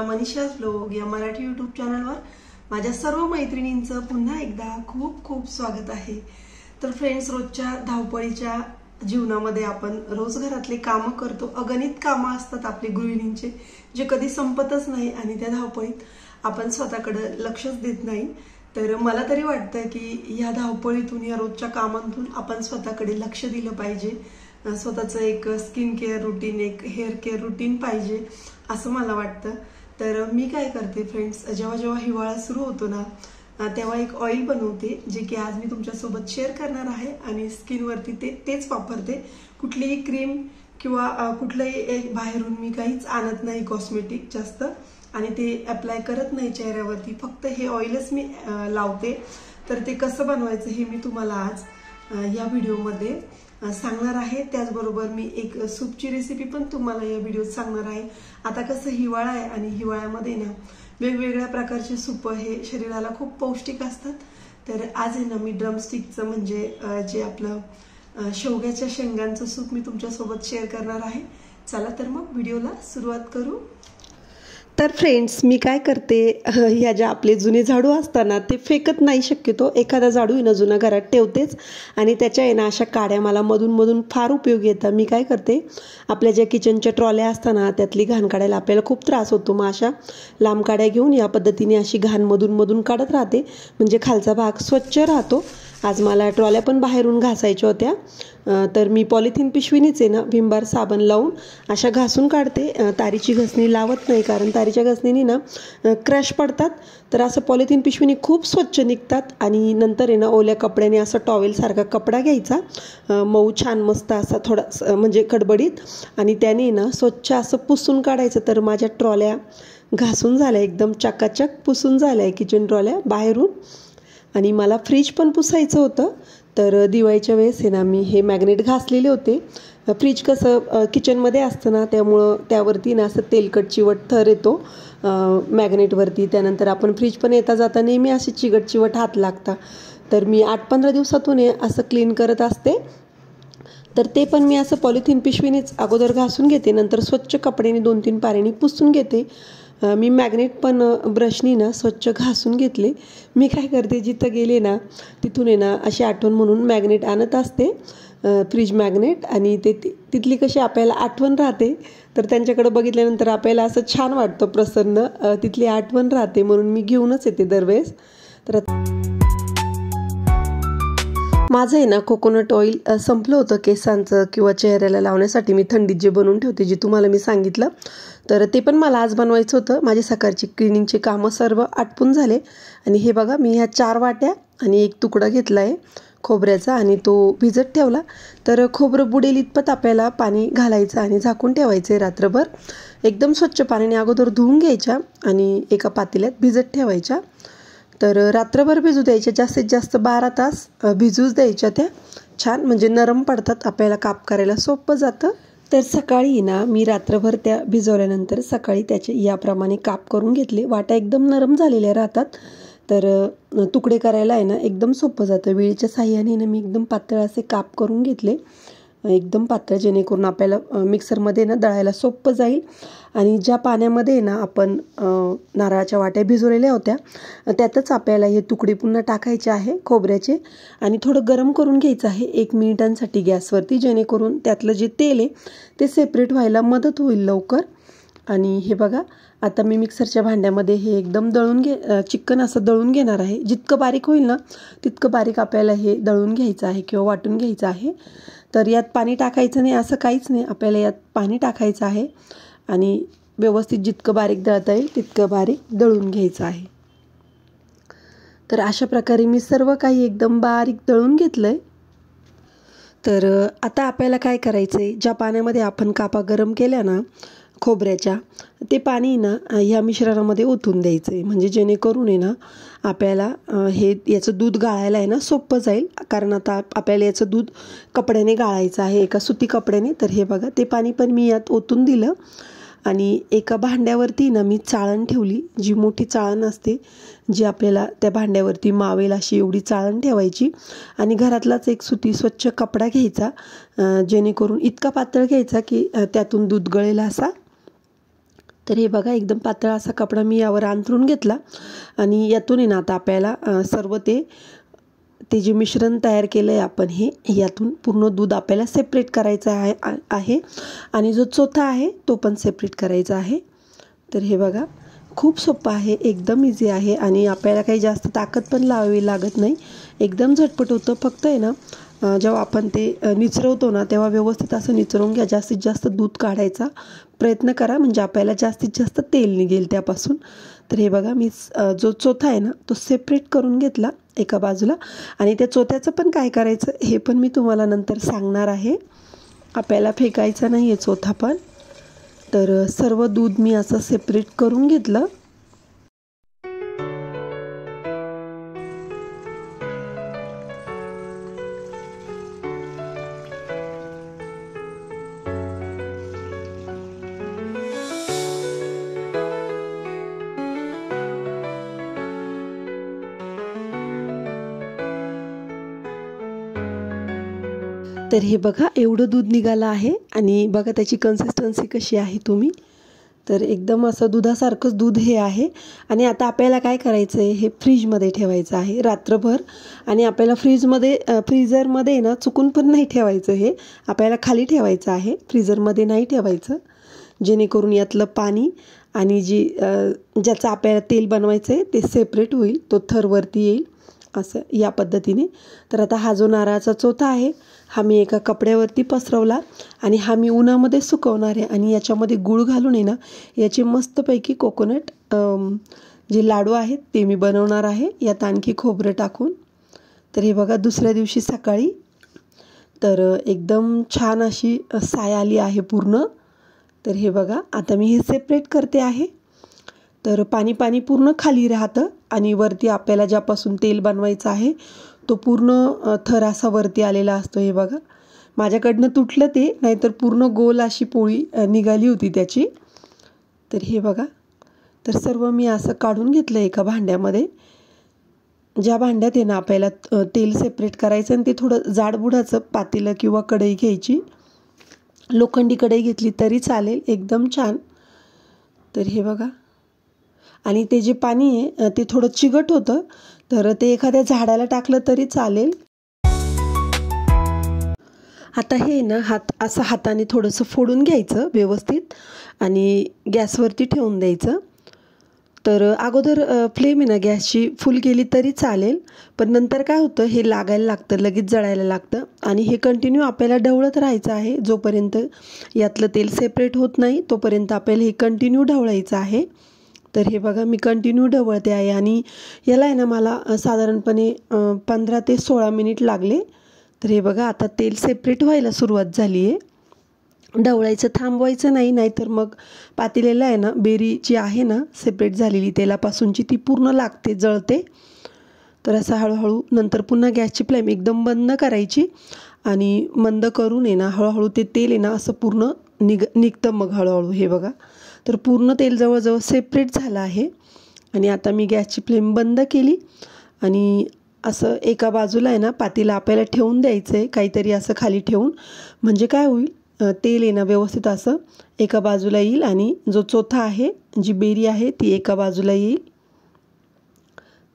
Manisha's vlog या Marathi YouTube चॅनलवर माझ्या सर्व मैत्रिणींचं पुन्हा एकदा खूप खूप स्वागत आहे। तर फ्रेंड्स, रोजच्या धावपळीच्या जीवनामध्ये आपण रोज घरातले कामं करतो, अगणित कामं असतात आपले गृहिणींचे, जे कधी संपतच नाही आणि त्या धावपळीत आपण स्वतःकडे लक्षच देत नाही। तर मला तरी वाटतं की या धावपळीतून, या रोजच्या कामांतून आपण स्वतःकडे लक्ष दिलं पाहिजे। स्वतःचं एक स्किन केअर रुटीन, एक हेअर केअर रुटीन पाहिजे असं मला वाटतं। तर मी काय करते फ्रेंड्स, जेव्हा जेव्हा हिवाळा सुरू होतो ना, तेव्हा एक ऑइल बनवते, जे की आज मी तुमच्यासोबत शेअर करणार आहे आणि स्किनवरती तेच वापरते। कुठलीही क्रीम किंवा कुठलंही एक बाहेरून मी काहीच आणत नाही कॉस्मेटिक जास्त, आणि ते अप्लाय करत नाही चेहऱ्यावरती, फक्त हे ऑइलच मी लावते। तर ते कसं बनवायचं हे मी तुम्हाला आज या व्हिडिओमध्ये सांगणार आहे। त्याचबरोबर मी एक सूपची रेसिपी पण तुम्हाला या व्हिडिओत सांगणार आहे। आता कसं हिवाळा आहे आणि हिवाळ्यामध्ये ना वेगवेगळ्या प्रकारचे सूप हे शरीराला खूप पौष्टिक असतात। तर आज आहे ना मी ड्रमस्टिकचं म्हणजे जे आपलं शेवग्याच्या शेंगांचं सूप मी तुमच्यासोबत शेअर करणार आहे। चला तर मग व्हिडिओला सुरुवात करू। तर फ्रेंड्स, मी काय करते, ह्या ज्या आपले जुने झाडू असताना ते फेकत नाही शक्यतो, एखादा झाडू आहे ना जुना घरात ठेवतेच, आणि त्याच्या आहे ना अशा काड्या मला मधून मधून फार उपयोगी येतात। मी काय करते, आपल्या ज्या किचनच्या ट्रॉल्या असताना त्यातली घाण काढायला आपल्याला खूप त्रास होतो, मग अशा लांब काड्या घेऊन या पद्धतीने अशी घाण मधून मधून काढत राहते, म्हणजे खालचा भाग स्वच्छ राहतो। आज मला ट्रॉल्या पण बाहेरून घासायच्या होत्या, तर मी पॉलिथिन पिशवीनीच आहे ना विम बार साबण लावून अशा घासून काढते। तारीची घसणी लावत नाही, कारण तारीच्या घसणीने ना क्रॅश पडतात। तर असं पॉलिथिन पिशवीने खूप स्वच्छ निघतात। आणि नंतर आहे ना ओल्या कपड्याने असं टॉवेलसारखा कपडा घ्यायचा, मऊ छान मस्त असा थोडा म्हणजे कडबडीत, आणि त्याने ना स्वच्छ असं पुसून काढायचं। तर माझ्या ट्रॉल्या घासून झाल्या, एकदम चकाचक पुसून झाल्या किचन ट्रॉल्या बाहेरून। आणि मला फ्रीज पण पुसायचं होतं, तर दिवाळीच्या वेळेस आहे ना मी हे मॅग्नेट घासलेले होते। फ्रीज कसं किचनमध्ये असतं ना, त्यामुळं त्यावरती ना असं तेलकट चिवट थर येतो मॅग्नेटवरती। त्यानंतर आपण फ्रीज पण येता जाता नेहमी असे चिकट चिवट हात लागता, तर मी 8-15 दिवसातून असं क्लीन करत असते। तर ते पण मी असं पॉलिथिन पिशवीनेच अगोदर घासून घेते, नंतर स्वच्छ कपड्याने 2-3 पाण्याने पुसून घेते। मी मॅग्नेट पण ब्रशनी ना स्वच्छ घासून घेतले। मी काय करते, जिथं गेले ना तिथून आहे ना अशी आठवण म्हणून मॅग्नेट आणत असते, फ्रीज मॅग्नेट, आणि तिथली कशी आपल्याला आठवण राहते, तर त्यांच्याकडे बघितल्यानंतर आपल्याला असं छान वाटतं, प्रसन्न, तिथली आठवण राहते, म्हणून मी घेऊनच येते दरवेळेस। तर माझं आहे ना कोकोनट ऑइल संपलं होतं केसांचं किंवा चेहऱ्याला लावण्यासाठी मी थंडीत जे बनवून ठेवते, जे तुम्हाला मी सांगितलं, तर ते पण मला आज बनवायचं होतं। माझी सकाळची क्लिनिंगचे कामं सर्व आटपून झाले, आणि हे बघा मी ह्या 4 वाट्या आणि एक तुकडा घेतला आहे खोबऱ्याचा, आणि तो भिजत ठेवला। तर खोबरं बुडेल इतपत आपल्याला पाणी घालायचं आणि झाकून ठेवायचं आहे रात्रभर। एकदम स्वच्छ पाण्याने अगोदर धुवून घ्यायच्या आणि एका पातेल्यात भिजत ठेवायच्या। तर रात्रभर भिजू द्यायच्या, जास्तीत जास्त 12 तास भिजूच द्यायच्या त्या, छान म्हणजे नरम पडतात, आपल्याला काप करायला सोपं जातं। तर सकाळी ना मी रात्रभर त्या भिजवल्यानंतर सकाळी त्याचे याप्रमाणे काप करून घेतले। वाट्या एकदम नरम झालेल्या राहतात, तर तुकडे करायला आहे ना एकदम सोपं जातं। विळीच्या साह्याने ना मी एकदम पातळ असे काप करून घेतले, एकदम पातळ, जेणेकरून आपल्याला मिक्सरमध्ये ना दळायला सोपं जाईल। आणि ज्या पाण्यामध्ये ना आपण नारळाच्या वाट्या भिजवलेल्या होत्या, त्यातच आपल्याला हे तुकडे पुन्हा टाकायचे आहे खोबऱ्याचे, आणि थोडं गरम करून घ्यायचं आहे 1 मिनिटांसाठी गॅसवरती, जेणेकरून त्यातलं जे तेल आहे ते सेपरेट व्हायला मदत होईल लवकर। आणि हे बघा, आता मी मिक्सरच्या भांड्यामध्ये हे एकदम चिक्कन असं दळून घेणार आहे। जितकं बारीक होईल ना तितकं बारीक आपल्याला हे दळून घ्यायचं आहे किंवा वाटून घ्यायचं आहे। तर यात पाणी टाकायचं नाही असं काहीच नाही, आपल्याला यात पाणी टाकायचं आहे आणि व्यवस्थित जितकं बारीक दळता येईल तितकं बारीक दळून घ्यायचं आहे। तर अशा प्रकारे मी सर्व काही एकदम बारीक दळून घेतलंय। तर आता आपल्याला काय करायचं आहे, ज्या पाण्यामध्ये आपण कापा गरम केल्या ना खोबऱ्याच्या, ते पाणी ना ह्या मिश्रणामध्ये ओतून द्यायचं आहे, म्हणजे जेणेकरून आहे ना आपल्याला याचं दूध गाळायला आहे ना सोपं जाईल। कारण आता आपल्याला याचं दूध कपड्याने गाळायचं आहे, एका सुती कपड्याने। तर हे बघा, ते पाणी पण मी यात ओतून दिलं, आणि एका भांड्यावरती ना मी चाळण ठेवली, जी मोठी चाळण असते, जी आपल्याला त्या भांड्यावरती मावेल अशी एवढी चाळण ठेवायची। आणि घरातलाच एक सुती स्वच्छ कपडा घ्यायचा, जेणेकरून इतका पातळ घ्यायचा की त्यातून दूध गळेल असा। तर हे बघा एकदम पातळ असा कपडा मी यावर अंथरून घेतला आणि यातून आहे ना आता आपल्याला सर्व ते जे मिश्रण तयार केलं आहे आपण हे यातून पूर्ण दूध आपल्याला सेपरेट करायचं आहे आणि जो चोथा आहे तो पण सेपरेट करायचा आहे। तर हे बघा खूप सोपं आहे, एकदम इझी आहे आणि आपल्याला काही जास्त ताकद पण लावावी लागत नाही, एकदम झटपट होतं। फक्त आहे ना जेव्हा आपण ते निचरवतो ना तेव्हा व्यवस्थित असं निचरवून घ्या, जास्तीत जास्त दूध काढायचा प्रयत्न करा म्हणजे आपल्याला जास्तीत जास्त तेल निघेल त्यापासून। तर हे बघा मी जो चोथा आहे ना तो सेपरेट करून घेतला एका बाजूला आणि त्या चोथ्याचं पण काय करायचं हे पण मी तुम्हाला नंतर सांगणार आहे। आपल्याला फेकायचा नाही आहे चोथा पण। तर सर्व दूध मी असं सेपरेट करून घेतलं। तर हे बघा एवढं दूध निघालं आहे आणि बघा त्याची कन्सिस्टन्सी कशी आहे तुम्ही, तर एकदम असं दुधासारखंच दूध हे आहे। आणि आता आपल्याला काय करायचं आहे, हे फ्रीजमध्ये ठेवायचं आहे रात्रभर आणि आपल्याला फ्रीझरमध्ये ना चुकून पण नाही ठेवायचं, हे आपल्याला खाली ठेवायचं आहे, फ्रीझरमध्ये नाही ठेवायचं, जेणेकरून यातलं पाणी आणि ज्याचं आपल्याला तेल बनवायचं आहे ते सेपरेट होईल, तो थरवरती येईल असं या पद्धतीने। तर आता हा जो नारळाचा चोथा आहे हा मी एका कपड्यावरती पसरवला आणि हा मी उन्हामध्ये सुकवणार आहे आणि याच्यामध्ये गूळ घालून आहे ना याचे मस्तपैकी कोकोनट जे लाडू आहेत ते मी बनवणार आहे, यात आणखी खोबरं टाकून। तर हे बघा दुसऱ्या दिवशी सकाळी तर एकदम छान अशी साय आली आहे पूर्ण। तर हे बघा आता मी हे सेपरेट करते आहे। तर पाणी पाणी पूर्ण खाली राहतं आणि वरती आपल्याला ज्यापासून तेल बनवायचं आहे तो पूर्ण थर असा वरती आलेला असतो। हे बघा माझ्याकडनं तुटलं ते, नाहीतर पूर्ण गोल अशी पोळी निघाली होती त्याची। तर हे बघा तर सर्व मी असं काढून घेतलं एका भांड्यामध्ये, ज्या भांड्यात आहे ना आपल्याला तेल सेपरेट करायचं आणि ते थोडं जाडबुडाचं पातेलं किंवा कढई घ्यायची, लोखंडी कढई घेतली तरी चालेल, एकदम छान। तर हे बघा आणि ते जे पाणी आहे ते थोडं चिकट होतं तर ते एखाद्या झाडाला टाकलं तरी चालेल। आता हे ना असं हाताने थोडंसं फोडून घ्यायचं व्यवस्थित आणि गॅसवरती ठेवून द्यायचं। तर अगोदर फ्लेम आहे ना गॅसची फुल केली तरी चालेल, पण नंतर काय होतं हे लागायला लागतं, लगेच जळायला लागतं आणि हे कंटिन्यू आपल्याला ढवळत राहायचं आहे, जोपर्यंत यातलं तेल सेपरेट होत नाही तोपर्यंत आपल्याला हे कंटिन्यू ढवळायचं आहे। तर हे बघा मी कंटिन्यू ढवळते आहे आणि याला आहे ना मला साधारणपणे 15 ते 16 मिनिट लागले। तर हे बघा आता तेल सेपरेट व्हायला सुरुवात झाली आहे, ढवळायचं थांबवायचं नाही, नाहीतर मग पातेल्याला आहे ना बेरी जी आहे ना सेपरेट झालेली तेलापासूनची ती पूर्ण लागते, जळते। तर असं हळूहळू नंतर पुन्हा गॅसची फ्लेम एकदम बंद करायची आणि मंद करून आहे ना हळूहळू ते तेल आहे ना असं पूर्ण निघतं मग हळूहळू। हे बघा तर पूर्ण तेल जवळजवळ सेपरेट झालं आहे आणि आता मी गॅसची फ्लेम बंद केली आणि असं एका बाजूला आहे ना पातेलं आपल्याला ठेवून द्यायचं आहे, काहीतरी असं खाली ठेवून, म्हणजे काय होईल तेल आहे ना व्यवस्थित असं एका बाजूला येईल आणि जो चोथा आहे जी बेरी आहे ती एका बाजूला येईल।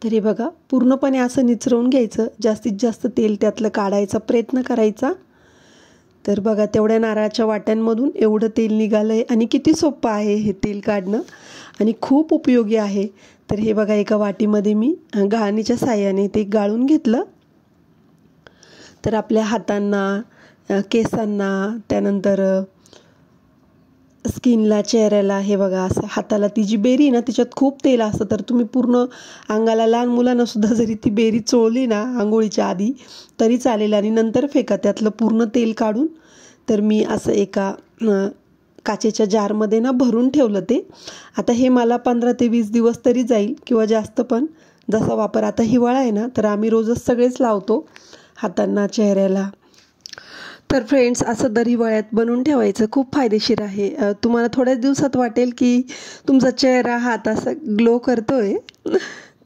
तर हे बघा पूर्णपणे असं निचरवून घ्यायचं, जास्तीत जास्त तेल त्यातलं काढायचा प्रयत्न करायचा। तर बघा तेवढ्या नारळाच्या वाट्यांमधून एवढं तेल निघालं आहे आणि किती सोपं आहे हे तेल काढणं आणि खूप उपयोगी आहे। तर हे बघा एका वाटीमध्ये मी गाळणीच्या साहाय्याने ते गाळून घेतलं। तर आपल्या हातांना, केसांना, त्यानंतर स्किनला, चेहऱ्याला हे बघा असं हाताला ती जी बेरी ना त्याच्यात खूप तेल असतं, तर तुम्ही पूर्ण अंगाला, लहान मुलांना सुद्धा जरी ती बेरी चोळली ना आंघोळीच्या आधी तरी चालेल आणि नंतर फेका त्यातलं पूर्ण तेल काढून। तर मी असं एका काचेच्या जारमध्ये ना भरून ठेवलं ते। आता हे मला 15 ते 20 दिवस तरी जाईल किंवा जास्त पण, जसा वापर आता हिवाळा आहे ना तर आम्ही रोजच सगळेच लावतो हातांना, चेहऱ्याला। तर फ्रेंड्स असं दर हिवाळ्यात बनवून ठेवायचं, खूप फायदेशीर आहे। तुम्हाला थोड्याच दिवसात वाटेल की तुमचा चेहरा हात असा ग्लो करतोय।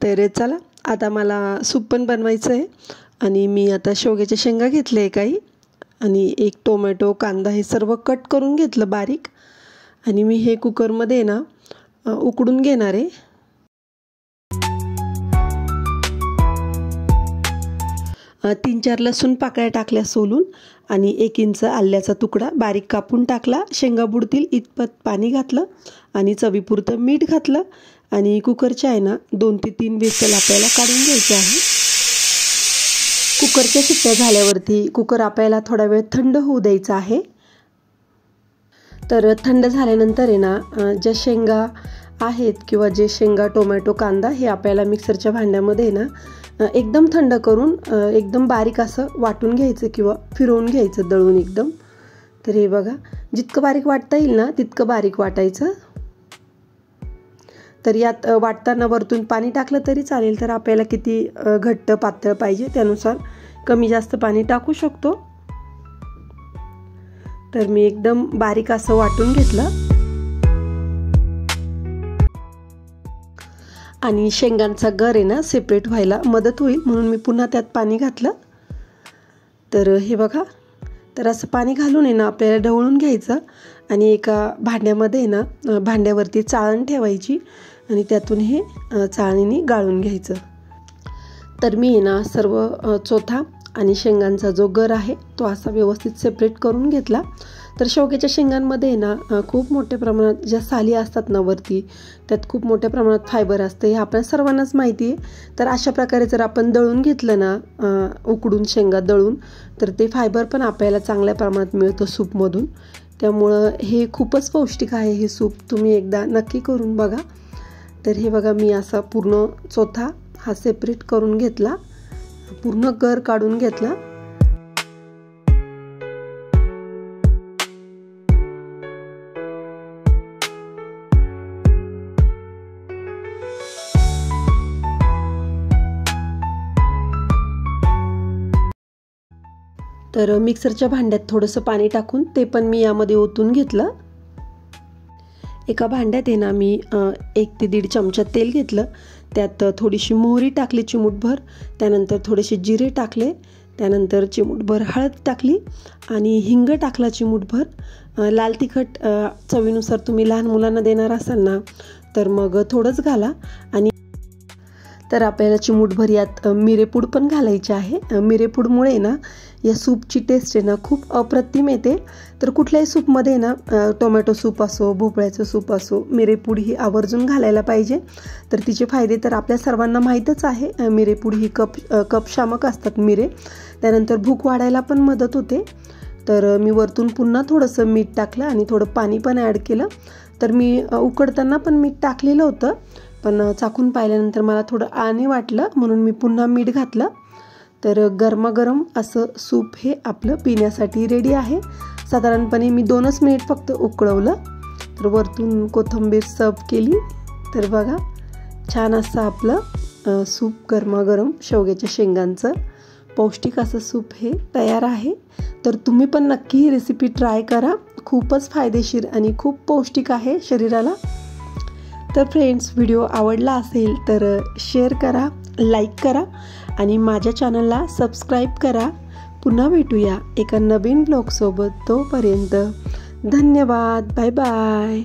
तर चला आता मला सूप पण बनवायचं आहे आणि मी आता शेवग्याच्या शेंगा घेतले काही आणि एक टोमॅटो, कांदा हे सर्व कट करून घेतलं बारीक आणि मी हे कुकरमध्ये ना उकडून घेणार आहे। 3-4 लसूण पाकळ्या टाकल्या सोलून आणि 1 इंच आल्याचा तुकडा बारीक कापून टाकला। शेंगा बुडतील इतपत पाणी घातलं आणि चवीपुरतं मीठ घातलं आणि कुकरच्या आहे ना 2 ते 3 विसल आपल्याला काढून घ्यायचे आहे। कुकरच्या शिट्ट्या झाल्यावरती कुकर आपल्याला थोडा वेळ थंड होऊ द्यायचा आहे। तर थंड झाल्यानंतर आहे ना ज्या शेंगा आहेत किंवा जे शेंगा टोमॅटो कांदा हे आपल्याला मिक्सरच्या भांड्यामध्ये ना एकदम थंड करून एकदम बारीक असं वाटून घ्यायचं किंवा फिरवून घ्यायचं दळून एकदम। तर हे बघा जितकं बारीक वाटता येईल ना तितकं बारीक वाटायचं। तर यात वाटताना वरतून पाणी टाकलं तरी चालेल, तर आपल्याला किती घट्ट पातळ पाहिजे त्यानुसार कमी जास्त पाणी टाकू शकतो। तर मी एकदम बारीक असं वाटून घेतलं आणि शेंगांचा गर आहे ना सेपरेट व्हायला मदत होईल म्हणून मी पुन्हा त्यात पाणी घातलं। तर हे बघा, तर असं पाणी घालून आहे ना आपल्याला ढवळून घ्यायचं आणि एका भांड्यामध्ये ना भांड्यावरती चाळण ठेवायची आणि त्यातून हे चाळणीने गाळून घ्यायचं। तर मी आहे ना सर्व चोथा आणि शेंगांचा जो गर आहे तो असा व्यवस्थित सेपरेट करून घेतला। तर शेवग्याच्या शेंगांमध्ये ना खूप मोठ्या प्रमाणात ज्या साली असतात ना वरती त्यात खूप मोठ्या प्रमाणात फायबर असतं, हे आपल्या सर्वांनाच माहिती आहे। तर अशा प्रकारे जर आपण दळून घेतलं ना उकडून शेंगा दळून तर ते फायबर पण आपल्याला चांगल्या प्रमाणात मिळतं सूपमधून, त्यामुळं हे खूपच पौष्टिक आहे हे सूप, तुम्ही एकदा नक्की करून बघा। तर हे बघा मी असा पूर्ण चोथा हा सेपरेट करून घेतला, पूर्ण गर काढून घेतला। तर मिक्सरच्या भांड्यात थोडंसं पाणी टाकून ते पण मी यामध्ये ओतून घेतलं। एका भांड्यात आहे ना मी 1 ते 1.5 चमचा तेल घेतलं, त्यात थोडीशी मोहरी टाकली चिमूटभर, त्यानंतर थोडेसे जिरे टाकले, त्यानंतर चिमूटभर हळद टाकली आणि हिंग टाकला चिमूटभर। लाल तिखट चवीनुसार तुम्ही लहान मुलांना देणार असाल ना तर मग थोडंच घाला आणि तर आपल्याला चिमूटभर यात मिरेपूड पण घालायची आहे। मिरेपूडमुळे ना या सूपची टेस्ट आहे ना खूप अप्रतिम येते। तर कुठल्याही सूपमध्ये ना टोमॅटो सूप असो भोपळ्याचं सूप असो मिरेपूड ही आवर्जून घालायला पाहिजे। तर तिचे फायदे तर आपल्या सर्वांना माहीतच आहे। मिरेपूड ही कफ शामक असतात मिरे, त्यानंतर भूक वाढायला पण मदत होते। तर मी वरतून पुन्हा थोडंसं मीठ टाकलं आणि थोडं पाणी पण ॲड केलं। तर मी उकडताना पण मीठ टाकलेलं होतं, पण चाखून पाहिल्यानंतर मला थोडं आणी वाटलं म्हणून मी पुन्हा मीठ घातलं। तर गरमागरम असं सूप हे आपलं पिण्यासाठी रेडी आहे। साधारणपणे मी 2च मिनिट फक्त उकळवलं, तर वरतून कोथिंबीर सर्व केली। तर बघा छान असं आपलं सूप गरमागरम शेवग्याच्या शेंगांचं पौष्टिक असं सूप हे तयार आहे। तर तुम्ही पण नक्की ही रेसिपी ट्राय करा, खूपच फायदेशीर आणि खूप पौष्टिक आहे शरीराला। तर फ्रेंड्स व्हिडिओ आवडला असेल तर शेअर करा, लाईक करा आणि माझ्या चॅनलला सबस्क्राईब करा। पुन्हा भेटूया एका नवीन ब्लॉगसोबत, तोपर्यंत धन्यवाद, बाय बाय।